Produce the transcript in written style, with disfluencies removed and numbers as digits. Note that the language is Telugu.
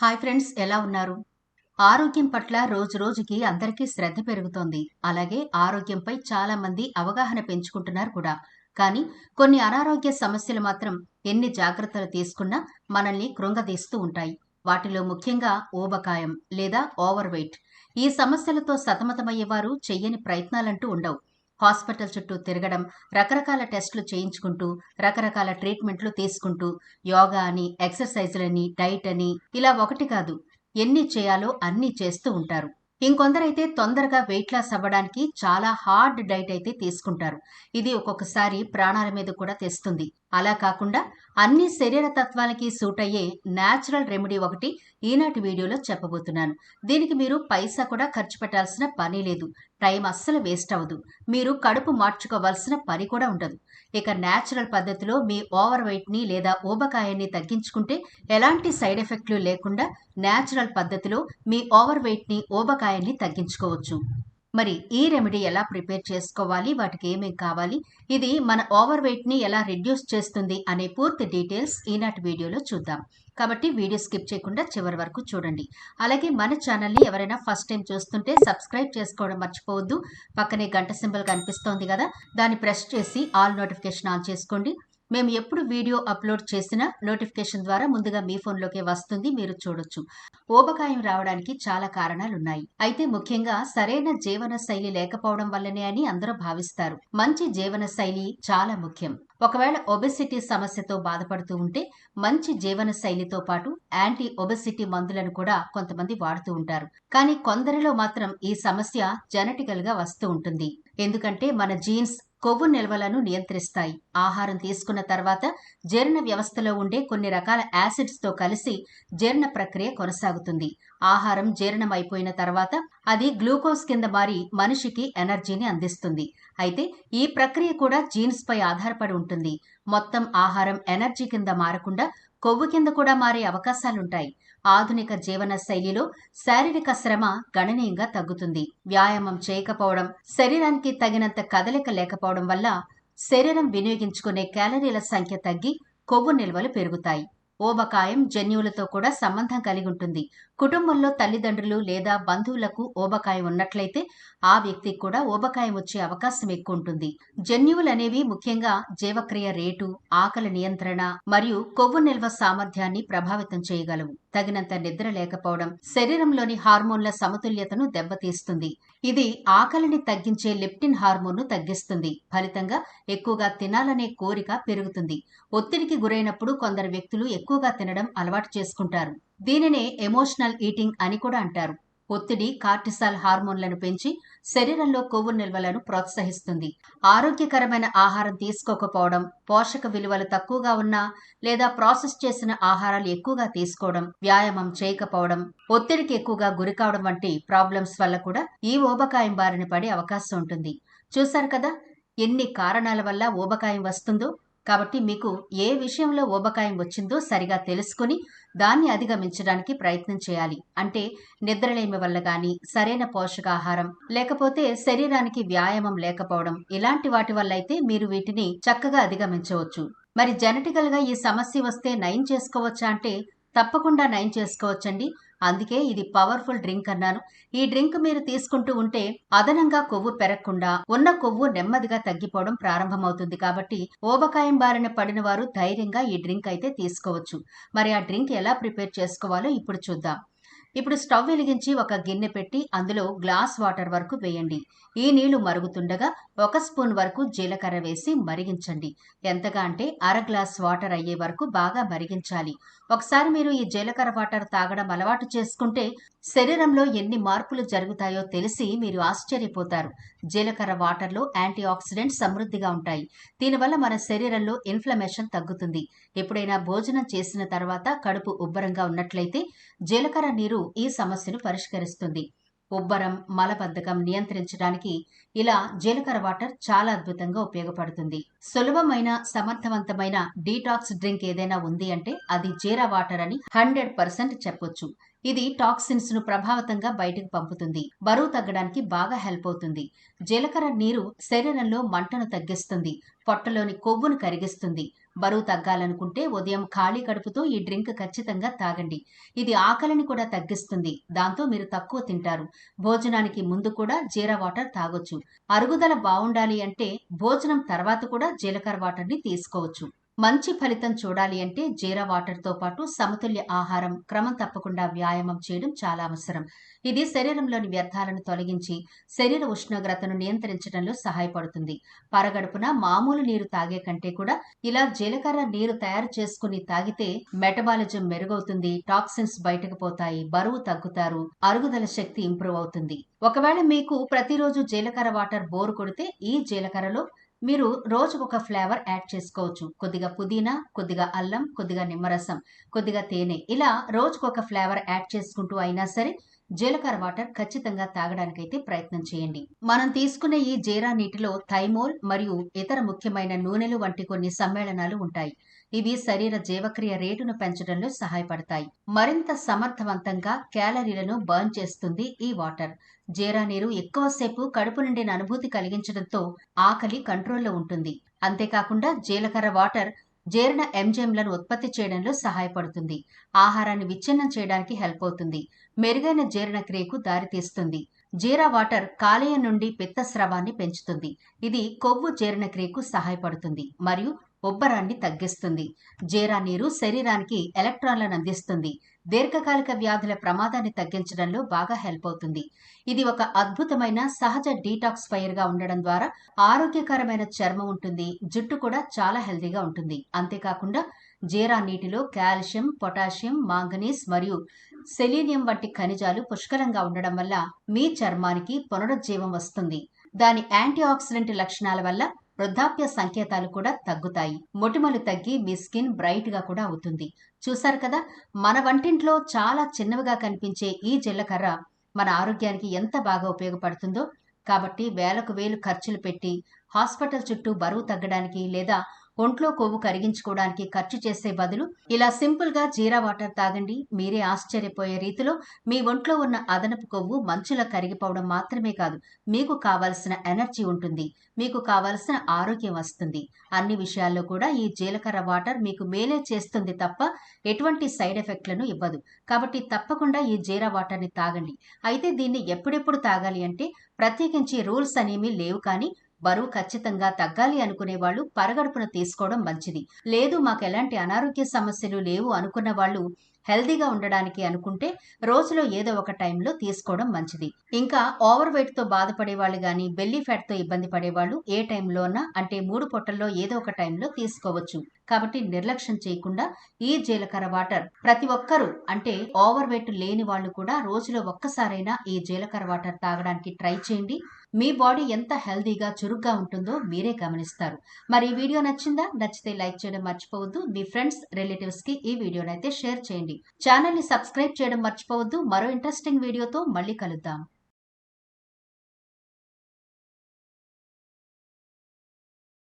హాయ్ ఫ్రెండ్స్, ఎలా ఉన్నారు? ఆరోగ్యం పట్ల రోజు రోజుకి అందరికీ శ్రద్ధ పెరుగుతోంది. అలాగే ఆరోగ్యంపై చాలా మంది అవగాహన పెంచుకుంటున్నారు కూడా. కానీ కొన్ని అనారోగ్య సమస్యలు మాత్రం ఎన్ని జాగ్రత్తలు తీసుకున్నా మనల్ని కృంగదీస్తూ ఉంటాయి. వాటిలో ముఖ్యంగా ఊబకాయం లేదా ఓవర్ వెయిట్. ఈ సమస్యలతో సతమతమయ్యేవారు చెయ్యని ప్రయత్నాలంటూ ఉండవు. హాస్పిటల్ చుట్టూ తిరగడం, రకరకాల టెస్టులు చేయించుకుంటూ, రకరకాల ట్రీట్మెంట్లు తీసుకుంటూ, యోగా అని, ఎక్సర్సైజులని, డైట్ అని ఇలా ఒకటి కాదు, ఎన్ని చేయాలో అన్నీ చేస్తూ ఉంటారు. ఇంకొందరైతే తొందరగా వెయిట్ లాస్ అవ్వడానికి చాలా హార్డ్ డైట్ అయితే తీసుకుంటారు. ఇది ఒక్కొక్కసారి ప్రాణాల మీద కూడా తెస్తుంది. అలా కాకుండా అన్ని శరీర తత్వాలకి సూట్ అయ్యే న్యాచురల్ రెమెడీ ఒకటి ఈనాటి వీడియోలో చెప్పబోతున్నాను. దీనికి మీరు పైసా కూడా ఖర్చు పెట్టాల్సిన పని లేదు. టైం అస్సలు వేస్ట్ అవ్వదు. మీరు కడుపు మార్చుకోవాల్సిన పని కూడా ఉండదు. ఇక న్యాచురల్ పద్ధతిలో మీ ఓవర్ వెయిట్ ని లేదా ఊబకాయాన్ని తగ్గించుకుంటే ఎలాంటి సైడ్ ఎఫెక్ట్లు లేకుండా న్యాచురల్ పద్ధతిలో మీ ఓవర్ వెయిట్ ని ఊబకాయాన్ని తగ్గించుకోవచ్చు. మరి ఈ రెమెడీ ఎలా ప్రిపేర్ చేసుకోవాలి, వాటికి ఏమేం కావాలి, ఇది మన ఓవర్ వెయిట్ ని ఎలా రిడ్యూస్ చేస్తుంది అనే పూర్తి డీటెయిల్స్ ఈనాటి వీడియోలో చూద్దాం. కాబట్టి వీడియో స్కిప్ చేయకుండా చివరి వరకు చూడండి. అలాగే మన ఛానల్ని ఎవరైనా ఫస్ట్ టైం చూస్తుంటే సబ్స్క్రైబ్ చేసుకోవడం మర్చిపోవద్దు. పక్కనే గంట సింబల్ కనిపిస్తోంది కదా, దాన్ని ప్రెస్ చేసి ఆల్ నోటిఫికేషన్ ఆన్ చేసుకోండి. మేము ఎప్పుడు వీడియో అప్లోడ్ చేసినా నోటిఫికేషన్ ద్వారా ముందుగా మీ ఫోన్లోకి వస్తుంది, మీరు చూడొచ్చు. ఊబకాయం రావడానికి చాలా కారణాలున్నాయి. అయితే ముఖ్యంగా సరైన జీవన శైలి లేకపోవడం వల్లనే అని అందరూ భావిస్తారు. మంచి జీవన శైలి చాలా ముఖ్యం. ఒకవేళ ఒబెసిటీ సమస్యతో బాధపడుతూ ఉంటే మంచి జీవన శైలితో పాటు యాంటీ ఒబెసిటీ మందులను కూడా కొంతమంది వాడుతూ ఉంటారు. కానీ కొందరిలో మాత్రం ఈ సమస్య జెనెటికల్ గా వస్తూ ఉంటుంది. ఎందుకంటే మన జీన్స్ కొవ్వు నిల్వలను నియంత్రిస్తాయి. ఆహారం తీసుకున్న తర్వాత జీర్ణ వ్యవస్థలో ఉండే కొన్ని రకాల యాసిడ్స్ తో కలిసి జీర్ణ ప్రక్రియ కొనసాగుతుంది. ఆహారం జీర్ణం అయిపోయిన తర్వాత అది గ్లూకోజ్ కింద మారి మనిషికి ఎనర్జీని అందిస్తుంది. అయితే ఈ ప్రక్రియ కూడా జీన్స్ పై ఆధారపడి ఉంటుంది. మొత్తం ఆహారం ఎనర్జీ కింద మారకుండా కొవ్వు కింద కూడా మారే అవకాశాలుంటాయి. ఆధునిక జీవన శైలిలో శారీరక శ్రమ గణనీయంగా తగ్గుతుంది. వ్యాయామం చేయకపోవడం, శరీరానికి తగినంత కదలిక లేకపోవడం వల్ల శరీరం వినియోగించుకునే క్యాలరీల సంఖ్య తగ్గి కొవ్వు నిల్వలు పెరుగుతాయి. ఊబకాయం జన్యువులతో కూడా సంబంధం కలిగి ఉంటుంది. కుటుంబంలో తల్లిదండ్రులు లేదా బంధువులకు ఊబకాయం ఉన్నట్లయితే ఆ వ్యక్తికి కూడా ఊబకాయం వచ్చే అవకాశం ఎక్కువ ఉంటుంది. జన్యువులనేవి ముఖ్యంగా జీవక్రియ రేటు, ఆకలి నియంత్రణ మరియు కొవ్వు నిల్వ సామర్థ్యాన్ని ప్రభావితం చేయగలవు. తగినంత నిద్ర లేకపోవడం శరీరంలోని హార్మోన్ల సమతుల్యతను దెబ్బతీస్తుంది. ఇది ఆకలిని తగ్గించే లెప్టిన్ హార్మోన్ను తగ్గిస్తుంది. ఫలితంగా ఎక్కువగా తినాలనే కోరిక పెరుగుతుంది. ఒత్తిడికి గురైనప్పుడు కొందరు వ్యక్తులు ఎక్కువగా తినడం అలవాటు చేసుకుంటారు. దీనినే ఎమోషనల్ ఈటింగ్ అని కూడా అంటారు. ఒత్తిడి కార్టిసాల్ హార్మోన్లను పెంచి శరీరంలో కొవ్వు నిల్వలను ప్రోత్సహిస్తుంది. ఆరోగ్యకరమైన ఆహారం తీసుకోకపోవడం, పోషక విలువలు తక్కువగా ఉన్నా లేదా ప్రాసెస్ చేసిన ఆహారాలు ఎక్కువగా తీసుకోవడం, వ్యాయామం చేయకపోవడం, ఒత్తిడికి ఎక్కువగా గురికావడం వంటి ప్రాబ్లమ్స్ వల్ల కూడా ఈ ఊబకాయం బారిన పడే అవకాశం ఉంటుంది. చూశారు కదా ఎన్ని కారణాల వల్ల ఊబకాయం వస్తుందో. కాబట్టి మీకు ఏ విషయంలో ఊబకాయం వచ్చిందో సరిగా తెలుసుకుని దాన్ని అధిగమించడానికి ప్రయత్నం చేయాలి. అంటే నిద్రలేమి వల్ల గాని, సరైన పోషకాహారం లేకపోతే శరీరానికి వ్యాయామం లేకపోవడం, ఇలాంటి వాటి వల్ల అయితే మీరు వీటిని చక్కగా అధిగమించవచ్చు. మరి జెనెటికల్ గా ఈ సమస్య వస్తే నయం చేసుకోవచ్చా అంటే తప్పకుండా నయం చేసుకోవచ్చండి. అందుకే ఇది పవర్ఫుల్ డ్రింక్ అన్నాను. ఈ డ్రింక్ మీరు తీసుకుంటూ ఉంటే అదనంగా కొవ్వు పెరగకుండా ఉన్న కొవ్వు నెమ్మదిగా తగ్గిపోవడం ప్రారంభమవుతుంది. కాబట్టి ఊబకాయం బారిన పడిన వారు ధైర్యంగా ఈ డ్రింక్ అయితే తీసుకోవచ్చు. మరి ఆ డ్రింక్ ఎలా ప్రిపేర్ చేసుకోవాలో ఇప్పుడు చూద్దాం. ఇప్పుడు స్టవ్ వెలిగించి ఒక గిన్నె పెట్టి అందులో గ్లాస్ వాటర్ వరకు వేయండి. ఈ నీళ్లు మరుగుతుండగా 1 స్పూన్ వరకు జీలకర్ర వేసి మరిగించండి. ఎంతగా అంటే అర గ్లాస్ వాటర్ అయ్యే వరకు బాగా మరిగించాలి. ఒకసారి మీరు ఈ జీలకర్ర వాటర్ తాగడం అలవాటు చేసుకుంటే శరీరంలో ఎన్ని మార్పులు జరుగుతాయో తెలిసి మీరు ఆశ్చర్యపోతారు. జీలకర్ర వాటర్లో యాంటీ ఆక్సిడెంట్స్ సమృద్ధిగా ఉంటాయి. దీనివల్ల మన శరీరంలో ఇన్ఫ్లమేషన్ తగ్గుతుంది. ఎప్పుడైనా భోజనం చేసిన తర్వాత కడుపు ఉబ్బరంగా ఉన్నట్లయితే జీలకర్ర నీరు ఈ సమస్యను పరిష్కరిస్తుంది. ఉబ్బరం, మలబద్ధకం నియంత్రించడానికి ఇలా జీలకర్ర వాటర్ చాలా అద్భుతంగా ఉపయోగపడుతుంది. సులభమైన, సమర్థవంతమైన డీటాక్స్ డ్రింక్ ఏదైనా ఉంది అంటే అది జీరా వాటర్ అని 100% చెప్పొచ్చు. ఇది టాక్సిన్స్ ను ప్రభావితంగా బయటకు పంపుతుంది. బరువు తగ్గడానికి బాగా హెల్ప్ అవుతుంది. జీలకర్ర నీరు శరీరంలో మంటను తగ్గిస్తుంది. పొట్టలోని కొవ్వును కరిగిస్తుంది. బరువు తగ్గాలనుకుంటే ఉదయం ఖాళీ కడుపుతో ఈ డ్రింక్ ఖచ్చితంగా తాగండి. ఇది ఆకలిని కూడా తగ్గిస్తుంది. దాంతో మీరు తక్కువ తింటారు. భోజనానికి ముందు కూడా జీరా వాటర్ తాగొచ్చు. అరుగుదల బావుండాలి అంటే భోజనం తర్వాత కూడా జీలకర్ర వాటర్ని తీసుకోవచ్చు. మంచి ఫలితం చూడాలి అంటే జీరా వాటర్తో పాటు సమతుల్య ఆహారం, క్రమం తప్పకుండా వ్యాయామం చేయడం చాలా అవసరం. ఇది శరీరంలోని వ్యర్థాలను తొలగించి శరీర ఉష్ణోగ్రతను నియంత్రించడంలో సహాయపడుతుంది. పరగడుపున మామూలు నీరు తాగే కంటే కూడా ఇలా జీలకర్ర నీరు తయారు చేసుకుని తాగితే మెటబాలిజం మెరుగవుతుంది, టాక్సిన్స్ బయటకు పోతాయి, బరువు తగ్గుతారు, అరుగుదల శక్తి ఇంప్రూవ్ అవుతుంది. ఒకవేళ మీకు ప్రతిరోజు జీలకర్ర వాటర్ బోరు కొడితే ఈ జీలకర్రలో మీరు రోజుకొక ఫ్లేవర్ యాడ్ చేసుకోవచ్చు. కొద్దిగా పుదీనా, కొద్దిగా అల్లం, కొద్దిగా నిమ్మరసం, కొద్దిగా తేనె, ఇలా రోజుకొక ఫ్లేవర్ యాడ్ చేసుకుంటూ అయినా సరే జీలకర్ర వాటర్ ఖచ్చితంగా తాగడానికైతే ప్రయత్నం చేయండి. మనం తీసుకునే ఈ జీరా నీటిలో థైమోల్ మరియు ఇతర ముఖ్యమైన నూనెలు వంటి కొన్ని సమ్మేళనాలు ఉంటాయి. ఇవి శరీర జీవక్రియ రేటును పెంచడంలో సహాయపడతాయి. మరింత సమర్థవంతంగా క్యాలరీలను బర్న్ చేస్తుంది ఈ వాటర్. జీరా నీరు ఎక్కువసేపు కడుపు నిండిన అనుభూతి కలిగించడంతో ఆకలి కంట్రోల్లో ఉంటుంది. అంతేకాకుండా జీలకర్ర వాటర్ జీర్ణ ఎంజైమ్లను ఉత్పత్తి చేయడంలో సహాయపడుతుంది. ఆహారాన్ని విచ్ఛిన్నం చేయడానికి హెల్ప్ అవుతుంది. మెరుగైన జీర్ణక్రియకు దారితీస్తుంది. జీరా వాటర్ కాలేయం నుండి పిత్తస్రావాన్ని పెంచుతుంది. ఇది కొవ్వు జీర్ణక్రియకు సహాయపడుతుంది మరియు ఉబ్బరాన్ని తగ్గిస్తుంది. జీరా నీరు శరీరానికి ఎలక్ట్రాన్లను అందిస్తుంది. దీర్ఘకాలిక వ్యాధుల ప్రమాదాన్ని తగ్గించడంలో బాగా హెల్ప్ అవుతుంది. ఇది ఒక అద్భుతమైన సహజ డీటాక్స్ ఫైర్ గా ఉండడం ద్వారా ఆరోగ్యకరమైన చర్మం ఉంటుంది. జుట్టు కూడా చాలా హెల్తీగా ఉంటుంది. అంతేకాకుండా జీరా నీటిలో కాల్షియం, పొటాషియం, మాంగనీస్ మరియు సెలీనియం వంటి ఖనిజాలు పుష్కలంగా ఉండడం వల్ల మీ చర్మానికి పునరుజ్జీవం వస్తుంది. దాని యాంటీ ఆక్సిడెంట్ లక్షణాల వల్ల వృద్ధాప్య సంకేతాలు కూడా తగ్గుతాయి. మొటిమలు తగ్గి మీ స్కిన్ బ్రైట్ గా కూడా అవుతుంది. చూశారు కదా, మన వంటింట్లో చాలా చిన్నవిగా కనిపించే ఈ జీలకర్ర మన ఆరోగ్యానికి ఎంత బాగా ఉపయోగపడుతుందో. కాబట్టి వేలకు వేలు ఖర్చులు పెట్టి హాస్పిటల్ చుట్టూ బరువు తగ్గడానికి లేదా ఒంట్లో కొవ్వు కరిగించుకోవడానికి ఖర్చు చేసే బదులు ఇలా సింపుల్ గా జీరా వాటర్ తాగండి. మీరే ఆశ్చర్యపోయే రీతిలో మీ ఒంట్లో ఉన్న అదనపు కొవ్వు మంచులా కరిగిపోవడం మాత్రమే కాదు, మీకు కావాల్సిన ఎనర్జీ ఉంటుంది, మీకు కావాల్సిన ఆరోగ్యం వస్తుంది. అన్ని విషయాల్లో కూడా ఈ జీలకర్ర వాటర్ మీకు మేలే చేస్తుంది తప్ప ఎటువంటి సైడ్ ఎఫెక్ట్లను ఇవ్వదు. కాబట్టి తప్పకుండా ఈ జీరా వాటర్ని తాగండి. అయితే దీన్ని ఎప్పుడెప్పుడు తాగాలి అంటే ప్రత్యేకించి రూల్స్ అనేమీ లేవు. కానీ బరువు ఖచ్చితంగా తగ్గాలి అనుకునే వాళ్ళు పరగడుపున తీసుకోవడం మంచిది. లేదు మాకు ఎలాంటి అనారోగ్య సమస్యలు లేవు అనుకున్న వాళ్ళు హెల్దీగా ఉండడానికి అనుకుంటే రోజులో ఏదో ఒక టైంలో తీసుకోవడం మంచిది. ఇంకా ఓవర్ వెయిట్ తో బాధపడే వాళ్ళు గాని, బెల్లీ ఫ్యాట్ తో ఇబ్బంది పడేవాళ్ళు ఏ టైంలోనా అంటే 3 పొట్టల్లో ఏదో ఒక టైంలో తీసుకోవచ్చు. కాబట్టి నిర్లక్ష్యం చేయకుండా ఈ జీలకర్ర వాటర్ ప్రతి ఒక్కరూ అంటే ఓవర్ వెయిట్ లేని వాళ్ళు కూడా రోజులో ఒక్కసారైనా ఈ జీలకర్ర వాటర్ తాగడానికి ట్రై చేయండి. మీ బాడీ ఎంత హెల్దీగా చురుగ్గా ఉంటుందో మీరే గమనిస్తారు. మరి ఈ వీడియో నచ్చిందా? నచ్చితే లైక్ చేయడం మర్చిపోవద్దు. మీ ఫ్రెండ్స్, రిలేటివ్స్ కి ఈ వీడియోనైతే షేర్ చేయండి. ఛానల్ ని సబ్స్క్రైబ్ చేయడం మర్చిపోవద్దు. మరో ఇంట్రెస్టింగ్ వీడియోతో మళ్ళీ కలుద్దాం.